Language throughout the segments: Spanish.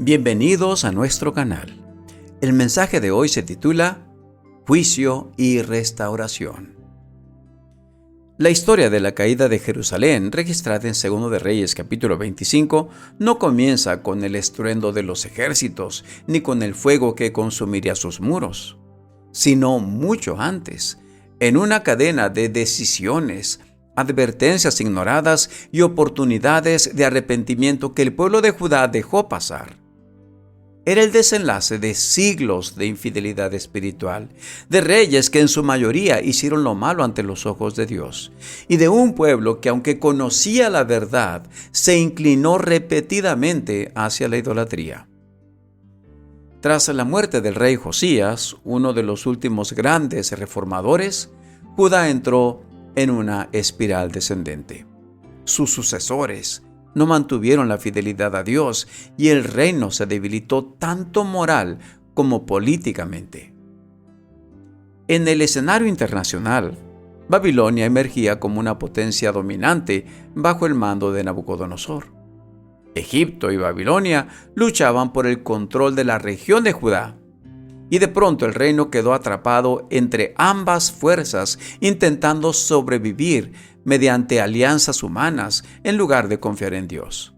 Bienvenidos a nuestro canal. El mensaje de hoy se titula Juicio y Restauración. La historia de la caída de Jerusalén, registrada en 2 de Reyes capítulo 25, no comienza con el estruendo de los ejércitos, ni con el fuego que consumiría sus muros, sino mucho antes, en una cadena de decisiones, advertencias ignoradas y oportunidades de arrepentimiento que el pueblo de Judá dejó pasar. Era el desenlace de siglos de infidelidad espiritual, de reyes que en su mayoría hicieron lo malo ante los ojos de Dios, y de un pueblo que, aunque conocía la verdad, se inclinó repetidamente hacia la idolatría. Tras la muerte del rey Josías, uno de los últimos grandes reformadores, Judá entró en una espiral descendente. Sus sucesores no mantuvieron la fidelidad a Dios y el reino se debilitó tanto moral como políticamente. En el escenario internacional, Babilonia emergía como una potencia dominante bajo el mando de Nabucodonosor. Egipto y Babilonia luchaban por el control de la región de Judá, y de pronto el reino quedó atrapado entre ambas fuerzas, intentando sobrevivir mediante alianzas humanas en lugar de confiar en Dios.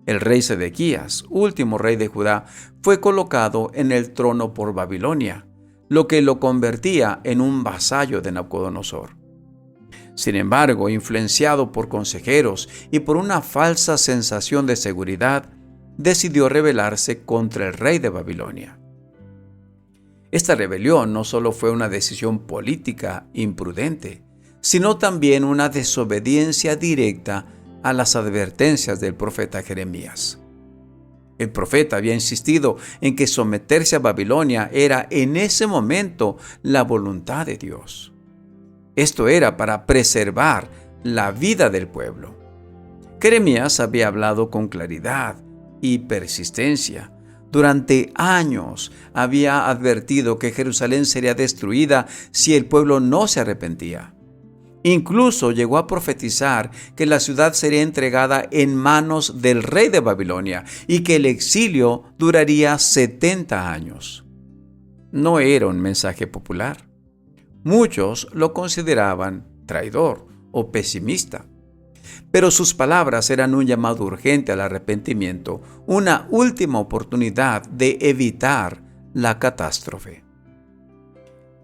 El rey Sedequías, último rey de Judá, fue colocado en el trono por Babilonia, lo que lo convertía en un vasallo de Nabucodonosor. Sin embargo, influenciado por consejeros y por una falsa sensación de seguridad, decidió rebelarse contra el rey de Babilonia. Esta rebelión no solo fue una decisión política imprudente, sino también una desobediencia directa a las advertencias del profeta Jeremías. El profeta había insistido en que someterse a Babilonia era en ese momento la voluntad de Dios. Esto era para preservar la vida del pueblo. Jeremías había hablado con claridad y persistencia. Durante años había advertido que Jerusalén sería destruida si el pueblo no se arrepentía. Incluso llegó a profetizar que la ciudad sería entregada en manos del rey de Babilonia y que el exilio duraría 70 años. No era un mensaje popular. Muchos lo consideraban traidor o pesimista. Pero sus palabras eran un llamado urgente al arrepentimiento, una última oportunidad de evitar la catástrofe.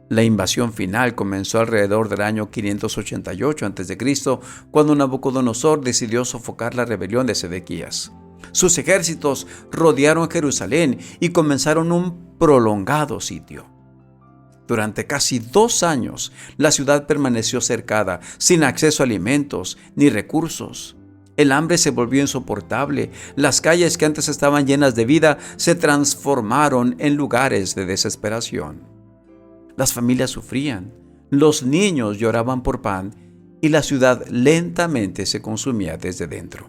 La invasión final comenzó alrededor del año 588 a.C., cuando Nabucodonosor decidió sofocar la rebelión de Sedequías. Sus ejércitos rodearon Jerusalén y comenzaron un prolongado sitio. Durante casi 2 años, la ciudad permaneció cercada, sin acceso a alimentos ni recursos. El hambre se volvió insoportable. Las calles que antes estaban llenas de vida se transformaron en lugares de desesperación. Las familias sufrían, los niños lloraban por pan y la ciudad lentamente se consumía desde dentro.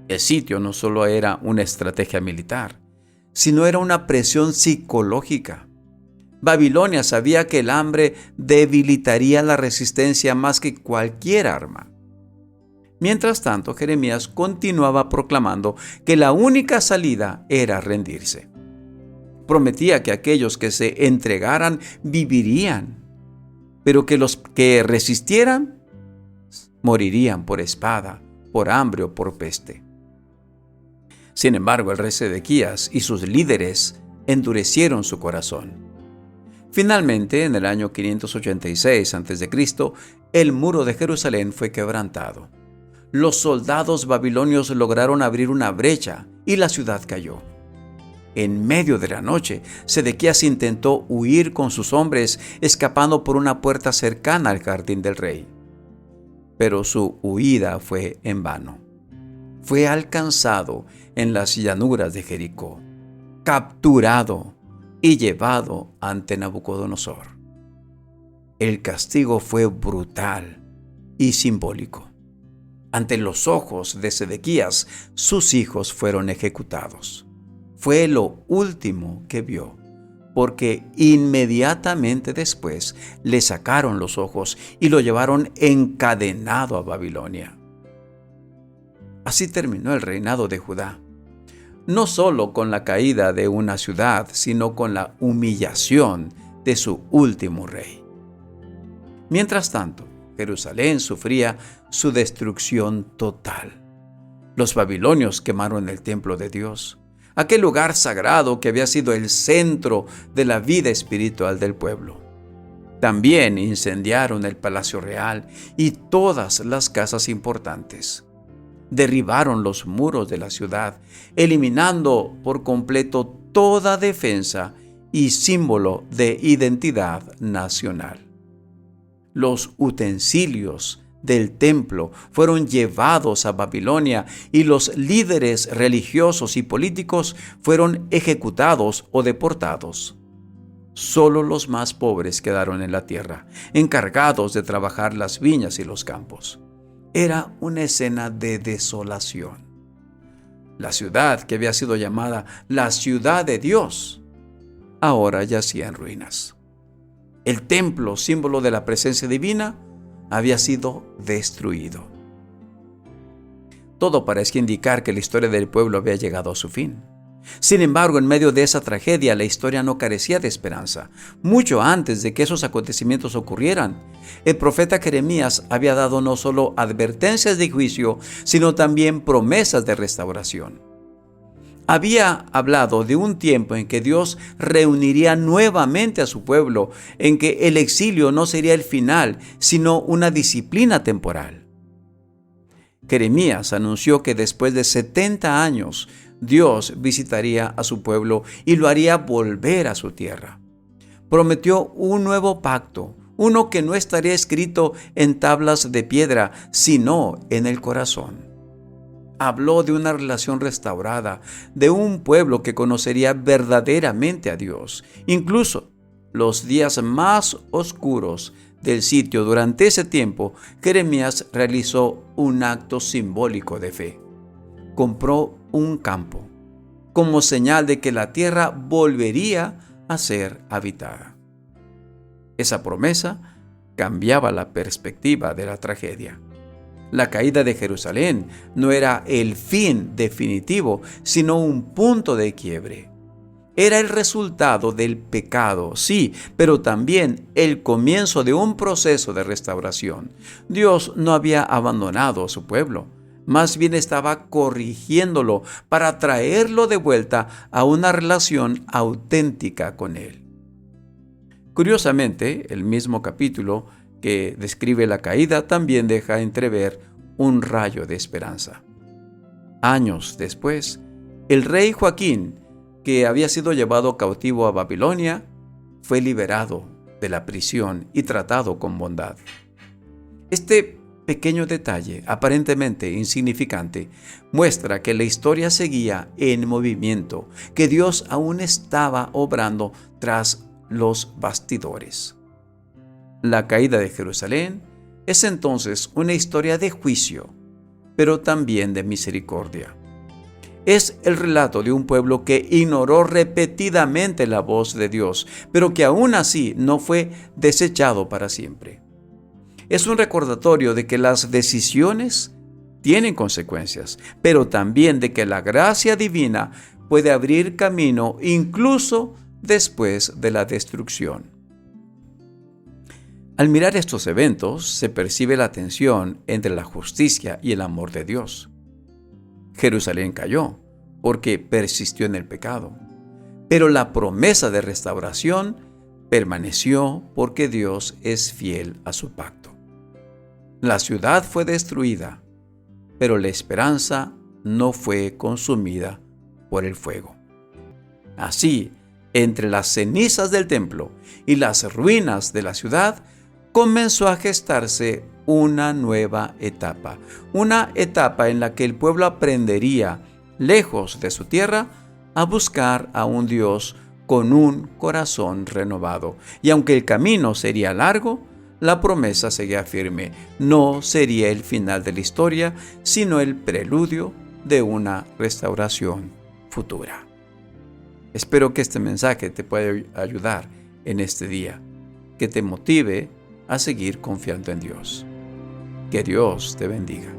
El sitio no solo era una estrategia militar, sino era una presión psicológica. Babilonia sabía que el hambre debilitaría la resistencia más que cualquier arma. Mientras tanto, Jeremías continuaba proclamando que la única salida era rendirse. Prometía que aquellos que se entregaran vivirían, pero que los que resistieran morirían por espada, por hambre o por peste. Sin embargo, el rey Sedequías y sus líderes endurecieron su corazón. Finalmente, en el año 586 a.C., el muro de Jerusalén fue quebrantado. Los soldados babilonios lograron abrir una brecha y la ciudad cayó. En medio de la noche, Sedequías intentó huir con sus hombres, escapando por una puerta cercana al jardín del rey. Pero su huida fue en vano. Fue alcanzado en las llanuras de Jericó, capturado y llevado ante Nabucodonosor. El castigo fue brutal y simbólico. Ante los ojos de Sedequías, sus hijos fueron ejecutados. Fue lo último que vio, porque inmediatamente después le sacaron los ojos y lo llevaron encadenado a Babilonia. Así terminó el reinado de Judá. no solo con la caída de una ciudad, sino con la humillación de su último rey. Mientras tanto, Jerusalén sufría su destrucción total. Los babilonios quemaron el templo de Dios, aquel lugar sagrado que había sido el centro de la vida espiritual del pueblo. También incendiaron el palacio real y todas las casas importantes. Derribaron los muros de la ciudad, eliminando por completo toda defensa y símbolo de identidad nacional. Los utensilios del templo fueron llevados a Babilonia y los líderes religiosos y políticos fueron ejecutados o deportados. Solo los más pobres quedaron en la tierra, encargados de trabajar las viñas y los campos. Era una escena de desolación. La ciudad, que había sido llamada la ciudad de Dios, ahora yacía en ruinas. El templo, símbolo de la presencia divina, había sido destruido. Todo parecía indicar que la historia del pueblo había llegado a su fin. Sin embargo, en medio de esa tragedia, la historia no carecía de esperanza. Mucho antes de que esos acontecimientos ocurrieran, el profeta Jeremías había dado no solo advertencias de juicio, sino también promesas de restauración. Había hablado de un tiempo en que Dios reuniría nuevamente a su pueblo, en que el exilio no sería el final, sino una disciplina temporal. Jeremías anunció que después de 70 años, Dios visitaría a su pueblo y lo haría volver a su tierra. Prometió un nuevo pacto, uno que no estaría escrito en tablas de piedra, sino en el corazón. Habló de una relación restaurada, de un pueblo que conocería verdaderamente a Dios. Incluso los días más oscuros del sitio, durante ese tiempo, Jeremías realizó un acto simbólico de fe. Compró un campo, como señal de que la tierra volvería a ser habitada. Esa promesa cambiaba la perspectiva de la tragedia. La caída de Jerusalén no era el fin definitivo, sino un punto de quiebre. Era el resultado del pecado, sí, pero también el comienzo de un proceso de restauración. Dios no había abandonado a su pueblo, más bien estaba corrigiéndolo para traerlo de vuelta a una relación auténtica con Él. Curiosamente, el mismo capítulo que describe la caída también deja entrever un rayo de esperanza. Años después, el rey Joaquín, que había sido llevado cautivo a Babilonia, fue liberado de la prisión y tratado con bondad. Este pequeño detalle, aparentemente insignificante, muestra que la historia seguía en movimiento, que Dios aún estaba obrando tras los bastidores. La caída de Jerusalén es entonces una historia de juicio, pero también de misericordia. Es el relato de un pueblo que ignoró repetidamente la voz de Dios, pero que aún así no fue desechado para siempre. Es un recordatorio de que las decisiones tienen consecuencias, pero también de que la gracia divina puede abrir camino incluso después de la destrucción. Al mirar estos eventos, se percibe la tensión entre la justicia y el amor de Dios. Jerusalén cayó porque persistió en el pecado, pero la promesa de restauración permaneció porque Dios es fiel a su pacto. La ciudad fue destruida, pero la esperanza no fue consumida por el fuego. Así, entre las cenizas del templo y las ruinas de la ciudad, comenzó a gestarse una nueva etapa. Una etapa en la que el pueblo aprendería, lejos de su tierra, a buscar a un Dios con un corazón renovado. Y aunque el camino sería largo, la promesa seguía firme. No sería el final de la historia, sino el preludio de una restauración futura. Espero que este mensaje te pueda ayudar en este día, que te motive a seguir confiando en Dios. Que Dios te bendiga.